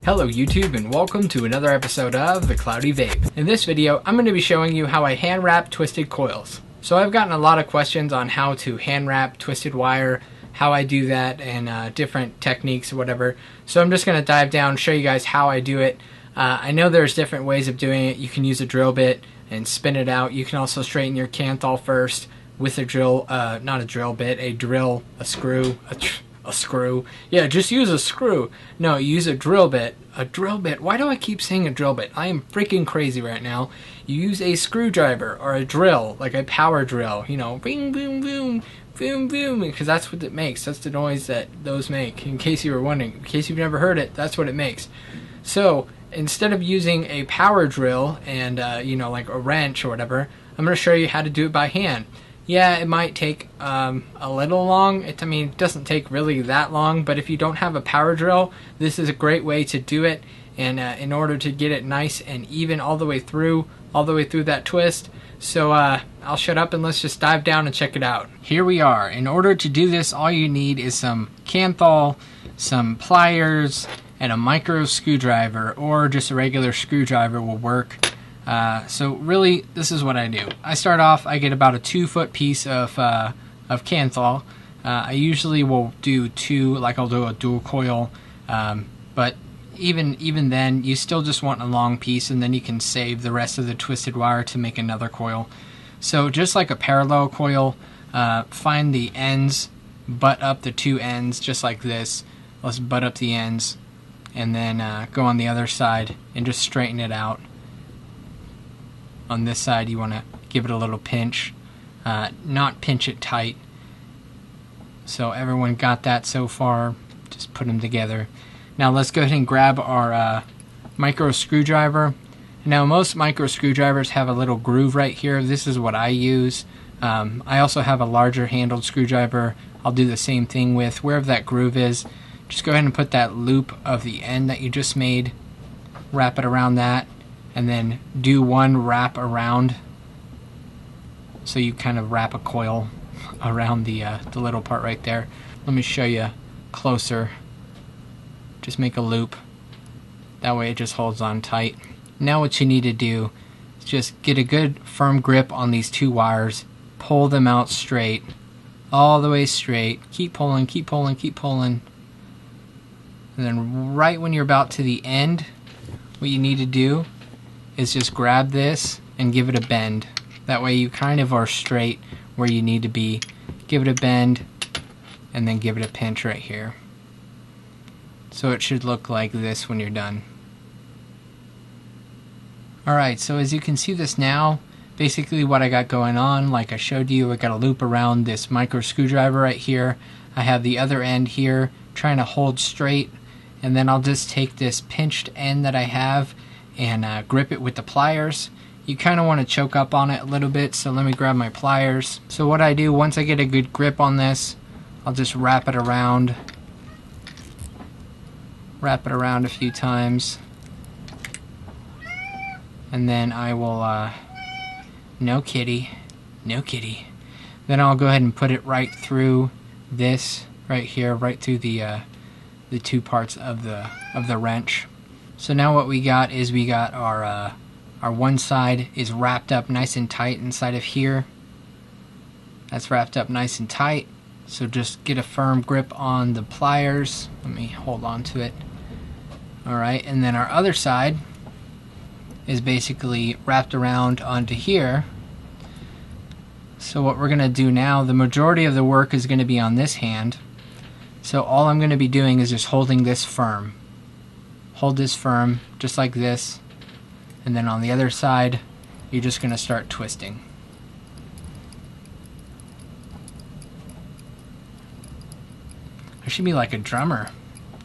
Hello YouTube and welcome to another episode of The Cloudy Vape. In this video, I'm going to be showing you how I hand wrap twisted coils. So I've gotten a lot of questions on how to hand wrap twisted wire, how I do that, and different techniques or whatever. So I'm just going to dive down, show you guys how I do it. I know there's different ways of doing it. You can use a drill bit and spin it out. You can also straighten your Kanthal first with a drill, not a drill bit, a drill, a screw, a screw. Yeah, just use a screw. No, use a drill bit. A drill bit. Why do I keep saying a drill bit? I am freaking crazy right now. You use a screwdriver or a drill, like a power drill. You know, bing, boom, boom, boom, boom, because that's what it makes. That's the noise that those make. In case you were wondering, in case you've never heard it, that's what it makes. So instead of using a power drill and you know, like a wrench or whatever, I'm going to show you how to do it by hand. Yeah, it might take a little long. I mean, it doesn't take really that long, but if you don't have a power drill, this is a great way to do it. And in order to get it nice and even all the way through that twist. So I'll shut up and let's just dive down and check it out. Here we are. In order to do this, all you need is some Kanthal, some pliers, and a micro screwdriver, or just a regular screwdriver will work. So really, this is what I do. I start off, I get about a 2-foot piece of Kanthal. I usually will do two, like I'll do a dual coil, but even then, you still just want a long piece, and then you can save the rest of the twisted wire to make another coil. So just like a parallel coil, find the ends, butt up the two ends, just like this. Let's butt up the ends, and then go on the other side and just straighten it out. On this side, you want to give it a little pinch, not pinch it tight. So everyone got that so far. Just put them together. Now let's go ahead and grab our micro screwdriver. Now most micro screwdrivers have a little groove right here. This is what I use. I also have a larger handled screwdriver. I'll do the same thing with wherever that groove is. Just go ahead and put that loop of the end that you just made, wrap it around that, and then do one wrap around. So you kind of wrap a coil around the little part right there. Let me show you closer. Just make a loop. That way it just holds on tight. Now what you need to do is just get a good firm grip on these two wires. Pull them out straight. All the way straight. Keep pulling, keep pulling, keep pulling. And then right when you're about to the end, what you need to do is just grab this and give it a bend. That way you kind of are straight where you need to be. Give it a bend and then give it a pinch right here. So it should look like this when you're done. Alright, so as you can see this now, basically what I got going on, like I showed you, I got a loop around this micro screwdriver right here. I have the other end here trying to hold straight, and then I'll just take this pinched end that I have and grip it with the pliers. You kind of want to choke up on it a little bit, so let me grab my pliers. So what I do, once I get a good grip on this, I'll just wrap it around a few times, and then I will no kitty, no kitty. Then I'll go ahead and put it right through this right here, right through the two parts of the wrench. So now what we got is we got our one side is wrapped up nice and tight inside of here. That's wrapped up nice and tight. So just get a firm grip on the pliers. Let me hold on to it. Alright, and then our other side is basically wrapped around onto here. So what we're going to do now, the majority of the work is going to be on this hand. So all I'm going to be doing is just holding this firm. Hold this firm, just like this. And then on the other side, you're just going to start twisting. I should be like a drummer.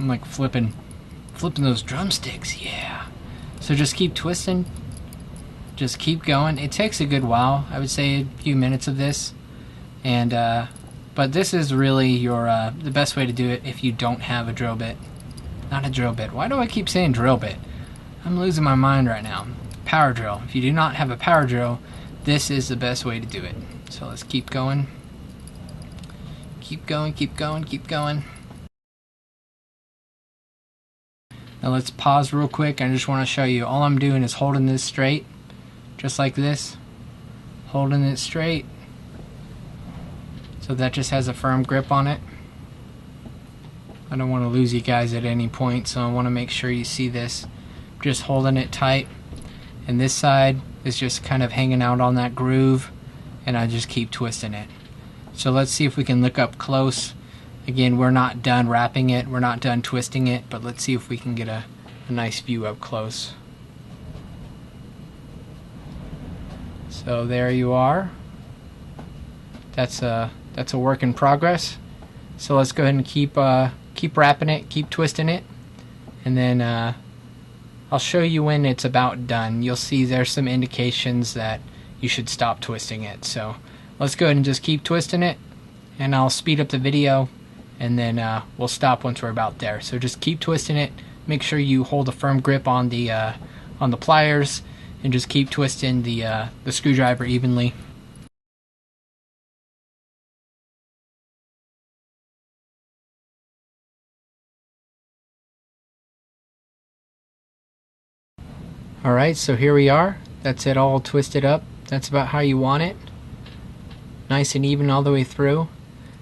I'm like flipping those drumsticks, yeah. So just keep twisting. Just keep going. It takes a good while. I would say a few minutes of this. And but this is really your the best way to do it if you don't have a drill bit. Not a drill bit. Why do I keep saying drill bit? I'm losing my mind right now. Power drill. If you do not have a power drill, this is the best way to do it. So let's keep going. Keep going, keep going, keep going. Now let's pause real quick. I just want to show you. All I'm doing is holding this straight, just like this. Holding it straight. So that just has a firm grip on it. I don't want to lose you guys at any point, so I want to make sure you see this. Just holding it tight. And this side is just kind of hanging out on that groove, and I just keep twisting it. So let's see if we can look up close. Again, we're not done wrapping it, we're not done twisting it, but let's see if we can get a nice view up close. So there you are. That's a work in progress. So let's go ahead and keep wrapping it, keep twisting it, and then I'll show you when it's about done. You'll see there's some indications that you should stop twisting it. So let's go ahead and just keep twisting it, and I'll speed up the video, and then we'll stop once we're about there. So just keep twisting it. Make sure you hold a firm grip on the pliers, and just keep twisting the screwdriver evenly. Alright, so here we are. That's it all twisted up. That's about how you want it. Nice and even all the way through.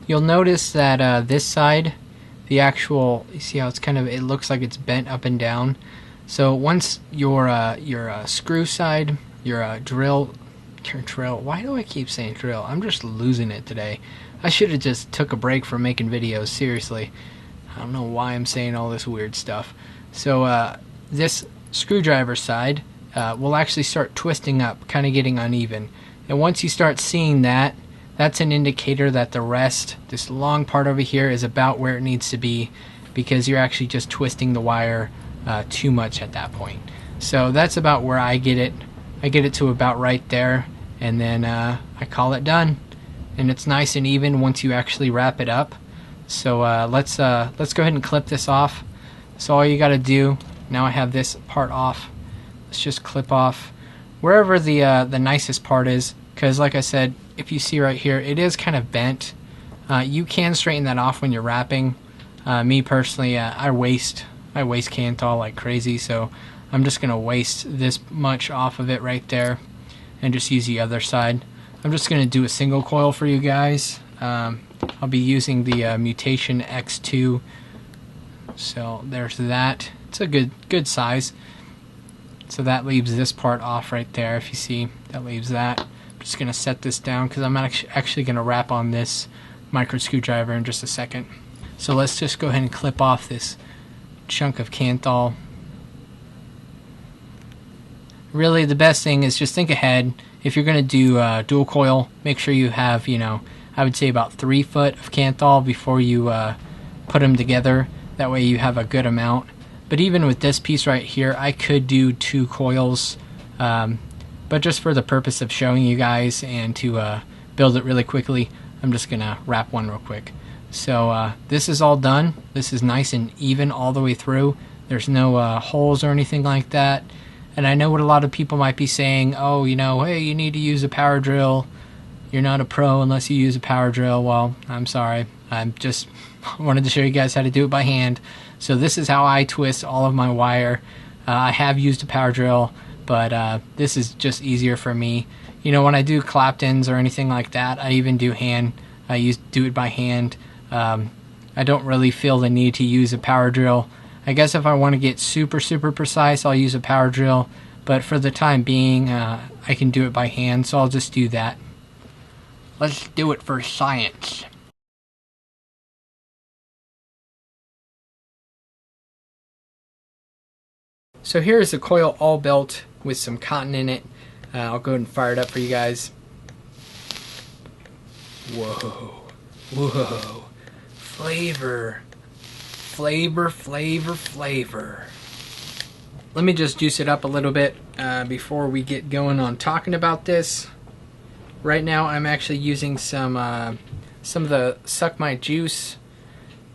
You'll notice that this side, the actual, you see how it's kind of, it looks like it's bent up and down. So once your screw side, your drill, why do I keep saying drill? I'm just losing it today. I should have just took a break from making videos, seriously. I don't know why I'm saying all this weird stuff. So this screwdriver side will actually start twisting up, kind of getting uneven. And once you start seeing that, that's an indicator that the rest, this long part over here, is about where it needs to be, because you're actually just twisting the wire too much at that point. So that's about where I get it. I get it to about right there, and then I call it done. And it's nice and even once you actually wrap it up. So let's go ahead and clip this off. So all you got to do, now I have this part off, let's just clip off wherever the nicest part is, because like I said, if you see right here, it is kind of bent. You can straighten that off when you're wrapping. Me personally, I waste Kanthal like crazy, so I'm just gonna waste this much off of it right there and just use the other side. I'm just gonna do a single coil for you guys. I'll be using the Mutation X2, so there's that. It's a good size. So that leaves this part off right there. If you see, that leaves that. I'm just gonna set this down because I'm actually gonna wrap on this micro screwdriver in just a second. So let's just go ahead and clip off this chunk of Kanthal. Really, the best thing is just think ahead. If you're gonna do dual coil, make sure you have, I would say about 3 foot of Kanthal before you put them together. That way you have a good amount. But even with this piece right here, I could do 2 coils, but just for the purpose of showing you guys and to build it really quickly, I'm just gonna wrap one real quick. So this is all done. This is nice and even all the way through. There's no holes or anything like that. And I know what a lot of people might be saying, oh, hey, you need to use a power drill. You're not a pro unless you use a power drill. Well, I'm sorry. I'm just wanted to show you guys how to do it by hand. So this is how I twist all of my wire. I have used a power drill, but this is just easier for me. When I do Claptons or anything like that, I even do do it by hand. I don't really feel the need to use a power drill. I guess if I want to get super precise, I'll use a power drill, but for the time being, I can do it by hand, so I'll just do that. Let's do it for science. So here is the coil all built with some cotton in it. I'll go ahead and fire it up for you guys. Whoa. Flavor. Let me just juice it up a little bit before we get going on talking about this. Right now I'm actually using some of the Suck My Juice.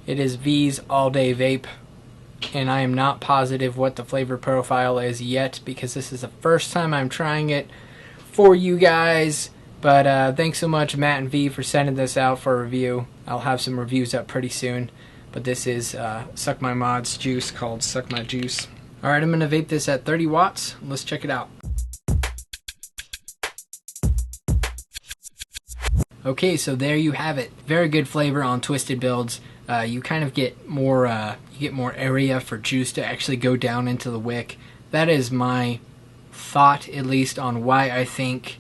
It is V's All Day Vape, and I am not positive what the flavor profile is yet because this is the first time I'm trying it for you guys. But thanks so much Matt and V for sending this out for a review. I'll have some reviews up pretty soon. but this is Suck My Mod's juice called Suck My Juice. Alright, I'm going to vape this at 30 watts. Let's check it out. Okay, so there you have it. Very good flavor on twisted builds. You kind of get more area for juice to actually go down into the wick. That is my thought, at least, on why I think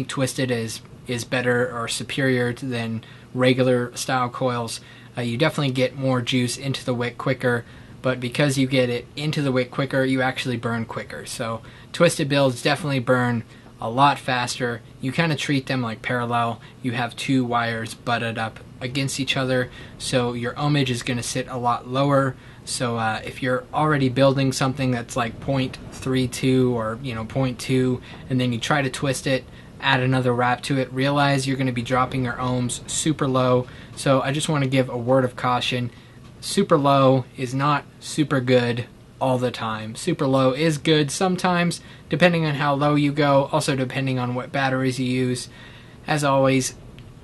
twisted is better or superior than regular style coils. You definitely get more juice into the wick quicker, but because you get it into the wick quicker, you actually burn quicker. So twisted builds definitely burn a lot faster. You kind of treat them like parallel. You have two wires butted up against each other, so your ohmage is going to sit a lot lower. So if you're already building something that's like 0.32 or 0.2, and then you try to twist it, add another wrap to it, realize you're going to be dropping your ohms super low. So I just want to give a word of caution. Super low is not super good all the time. Super low is good sometimes, depending on how low you go, also depending on what batteries you use. As always,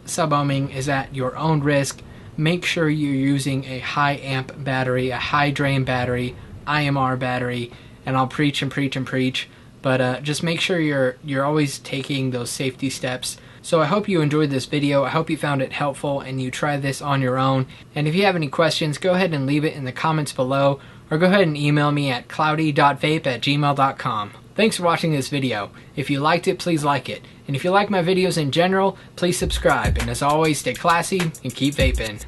sub-ohming is at your own risk. Make sure you're using a high amp battery, a high drain battery, IMR battery, and I'll preach and preach and preach, but just make sure you're always taking those safety steps. So I hope you enjoyed this video. I hope you found it helpful and you try this on your own. And if you have any questions, go ahead and leave it in the comments below, or go ahead and email me at cloudy.vape@gmail.com. Thanks for watching this video. If you liked it, please like it. And if you like my videos in general, please subscribe. And as always, stay classy and keep vaping.